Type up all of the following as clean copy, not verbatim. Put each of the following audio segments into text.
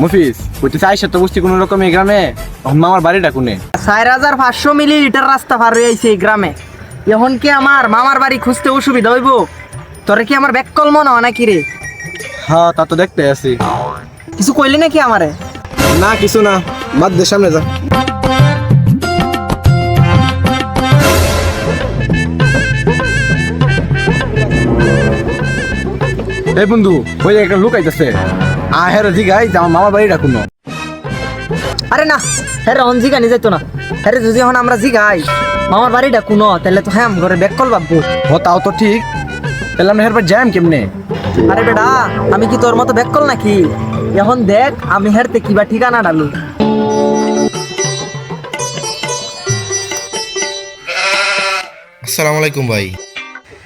মফিস বলতেছে আইসা তো বুঝছি কোনো রকম এই গ্রামে মামার বাড়িটা কোনে 4500 মিলিলিটার রাস্তা পার হয়ে আইছে এই গ্রামে। এখন কি আমার মামার বাড়ি খুঁজতে অসুবিধা হইব? তোরে কি আমার ব্যাককল মনে হয় নাকি রে? হ্যাঁ তা তো দেখতে আছি। কিছু কইলি নাকি আমারে? না কিছু না, বাদ দে, সামনে যা। এই বন্ধু, ওই যে একটা লোক আইতাছে, হের জিগাই যে আমার মামার বাড়িটা কোন। আরে না, হ্যাঁ রন জিগা নিয়ে যাইতো না। হ্যাঁ যদি এখন আমরা জিগাই মামার বাড়িটা কোনো, তাহলে তো হ্যাঁ ঘরে ব্যাককল ভাববো। ও তাও তো ঠিক, তাহলে আমরা হের পর জ্যাম কেমনে? আরে বেটা, আমি কি তোর মতো ব্যাককল নাকি? এখন দেখ আমি হেরতে কিবা ঠিকানা ডালু। আসসালামু আলাইকুম ভাই।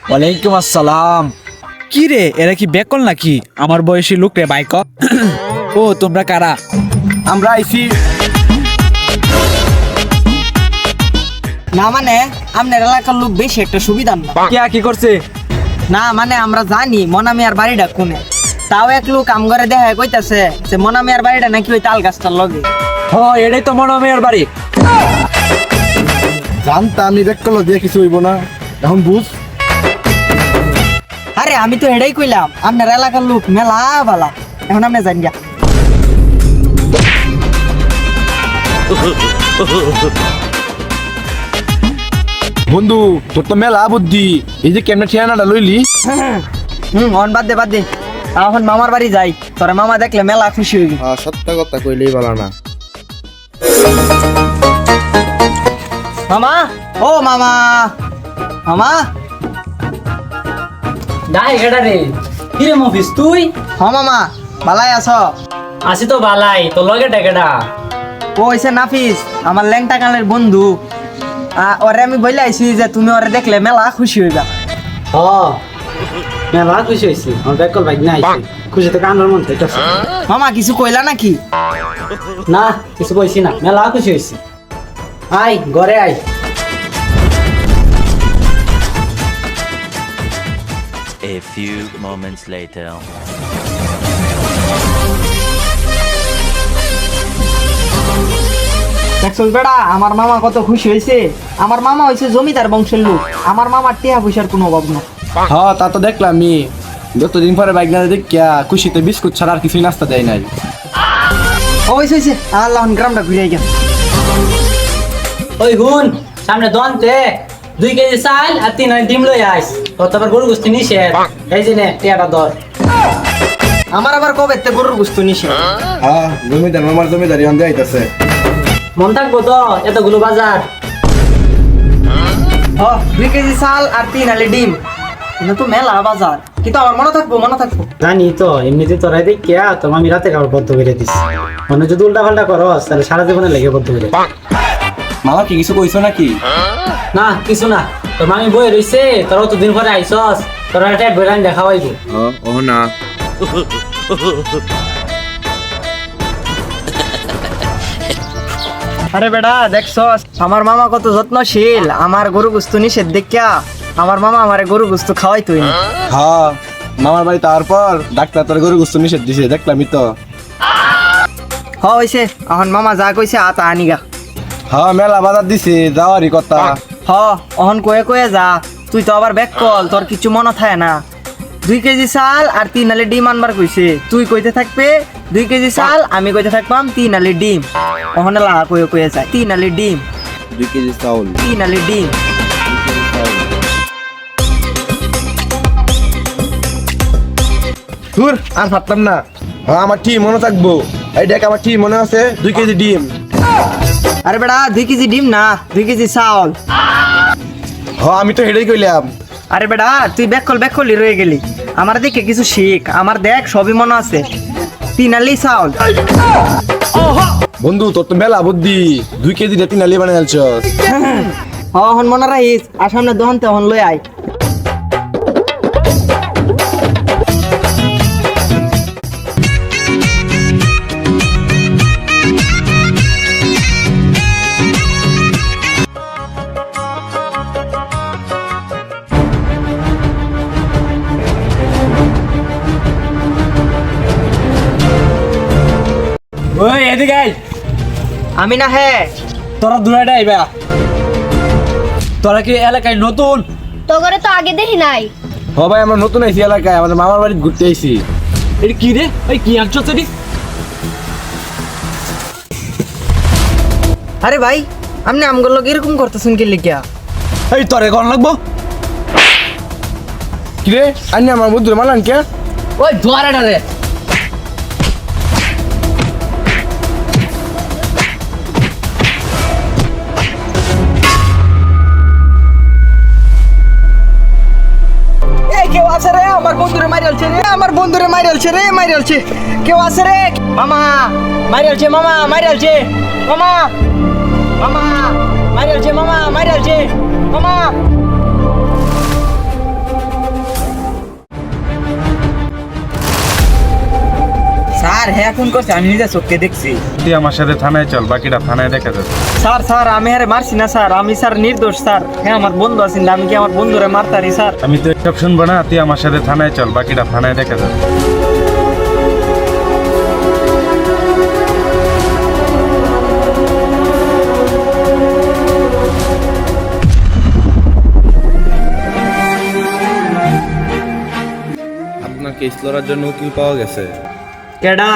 ওয়ালাইকুম আসসালাম। কি রে, এরা কি বেকল নাকি? আমার বয়সী লোক রে বাইক। ও তোমরা কারা? আমরা আইছি। না মানে আপনার এলাকার লোক বেশি একটা সুবিধা না। কি করছে? না মানে আমরা জানি মনামিয়ার বাড়িটা কোনে, তাও এক লোক আম ঘরে দেখা কইতাছে যে মনামিয়ার বাড়িটা নাকি ওই তাল গাছটার লগে। এটাই তো মনে মেয়ের বাড়ি। জানতা আমি দেখ করলো দিয়ে কিছু হইব না, এখন বুঝ। আরে আমি তো এটাই কইলাম আপনার এলাকার লোক মেলা বালা। এখন আপনি জান গা। বন্ধু তোর তো মেলা বুদ্ধি, এই যে কেমনে ঠিয়ানাটা লইলি। অন বাদ দে এখন মামার বাড়ি যাই, তোর মামা দেখলে মেলা খুশি হইবি। সত্য কথা কইলেই ভালো না। মামা, ও মামা, মামা ডাই গেডা রে। কি রে মফিস তুই? হ মামা, ভালাই আছ? আসি তো বালাই, তো লগে ডেকেডা। ও হইছে নাফিস, আমার ল্যাংটা কালের বন্ধু। ওরে আমি বলে আইছি যে তুমি ওরে দেখলে মেলা খুশি হইবা। মেলা খুশি হয়েছি, আমার ব্যাকল বাইক না আইছি। খুশি থেকে আনন্দ মন চাইতেছে। মামা কিছু কইলা নাকি? না কিছু কইছি না, মেলা খুশি হয়েছি। আই ঘরে I. A few moments later. দেখছস বেড়া আমার মামা কত খুশি হয়েছে। আমার মামা হয়েছে জমিদার বংশের লোক, আমার মামার টিয়া পয়সার কোনো অভাব না। হ্যাঁ তা তো দেখলাম, আমি যতদিন পরে বাইক না দেখিয়া খুশিতে বিস্কুট ছাড়া আর কিছুই নাস্তা দেয় নাই। ও হয়েছে আল্লাহ গ্রামটা ঘুরে গেল। ওই হুন, সামনে দনতে 2 কেজি চাল আর 3 ডিম লই আইস। ও তারপর গরু গোস্ত নিছে। এই যে নে টিয়াটা ধর। আমার আবার কবে তে গরুর গোস্ত নিছে? হ্যাঁ জমিদার মামার জমিদারি অন্ধে আইতাছে। মন থাকবো তো এতগুলো বাজার? 2 কেজি চাল আর 3 আলি ডিম, এটা তো মেলা বাজার। কিন্তু আমার মনে থাকবো। জানি তো, এমনিতে তোরাই দেখিয়া তোর মামি রাতে খাবার বদ্ধ করে দিস। মনে যদি উল্টা পাল্টা করস তাহলে সারা জীবনে লেগে বদ্ধ করে। মামা কি কিছু কইছো নাকি? না কিছু না, তোর মামি বই রইছে, তোর অতদিন পরে আইসস, তোর একটা বেড়ান দেখা হইবো। ও না। আরে বেটা দেখছস আমার মামা কত যত্নশীল। আমার গরু গোস্ত নিষেধ দেখিয়া আমার মামা আমারে গরু গোস্ত খাওয়াইতোই না। হ্যাঁ মামার বাড়ি তারপর ডাক্তার তোর গরু গোস্ত নিষেধ দিছে, দেখলামই তো। হইছে এখন মামা যা কইছে আতা আনিগা। হ্যাঁ মেলা বাজার দিছে, যাওয়ারই কথা। অহন কয়ে যা, তুই তো আবার ব্যাক কল, তোর কিছু মনে থাকে না। 2 কেজি চাল আর 3 আলি ডিম আনবার কইছে। তুই কইতে থাকবে 2 কেজি চাল, আমি কইতে থাকবাম 3 আলি ডিম। ওখানে লাগা কয়ে যায় 3 আলি ডিম, 2 কেজি চাউল, 3 আলি ডিম। দূর আর ভাবতাম না। হ্যাঁ আমার ঠিক মনে থাকবো, এই দেখ আমার ঠিক মনে আছে 2 কেজি ডিম। আরে বেটা 2 কেজি ডিম না, 2 কেজি চাউল। হ্যাঁ আমি তো হেডেই কইলাম। আরে বেটা তুই ব্যাককলি রয়ে গেলি। আমার দেখে কিছু শিখ, আমার দেখ সবই মনে আছে। 3 আলি চাউল। বন্ধু তোর তো মেলা বুদ্ধি, 2 কেজি দিয়ে 3 আলি বানাই আলছস। হন মনে রাখিস, আর সামনে দহনতে হন লই আয়। এদিকে আয়। আমি না হ্যাঁ তোরা দূরে আইবা। তোরা কি এলাকায় নতুন? তো করে তো আগে দেখি নাই। হ ভাই আমরা নতুন আইছি এলাকায়, আমাদের মামার বাড়ি ঘুরতে আইছি। এটা কি রে? ওই কি আনছো তুই? আরে ভাই আপনি আমগুলো লোক এরকম করতেছেন কি লিখিয়া? এই তোরে কোন লাগবো? কি রে আন্নি আমার বন্ধুরে মারলাম কে? ওই ধরে ধরে এই কেউ আছে রে? আমার বন্ধুরে মাইরালছে রে, আমার বন্ধুরে মাইরালছে রে, মাইরালছে। কেউ আছে রে? মামা মাইরালছে, মামা মাইরালছে, মামা মামা মাইরালছে, মামা মাইরালছে, মামা। স্যার হ্যাঁ ফোন করছে, আমি নিজে চোখকে দেখছি। তুই আমার সাথে থানায় চল, বাকিটা থানায় দেখা যাবে। স্যার স্যার আমি আরে মারছি না স্যার, আমি স্যার নির্দোষ স্যার। হ্যাঁ আমার বন্ধু আছেন, আমি কি আমার বন্ধুরে মারতারি স্যার? আমি তো এসব শুনবো না, তুই আমার সাথে থানায় চল, বাকিটা থানায় দেখা যাবে। আপনার কেস লড়ার জন্য উকিল পাওয়া গেছে। কেডা?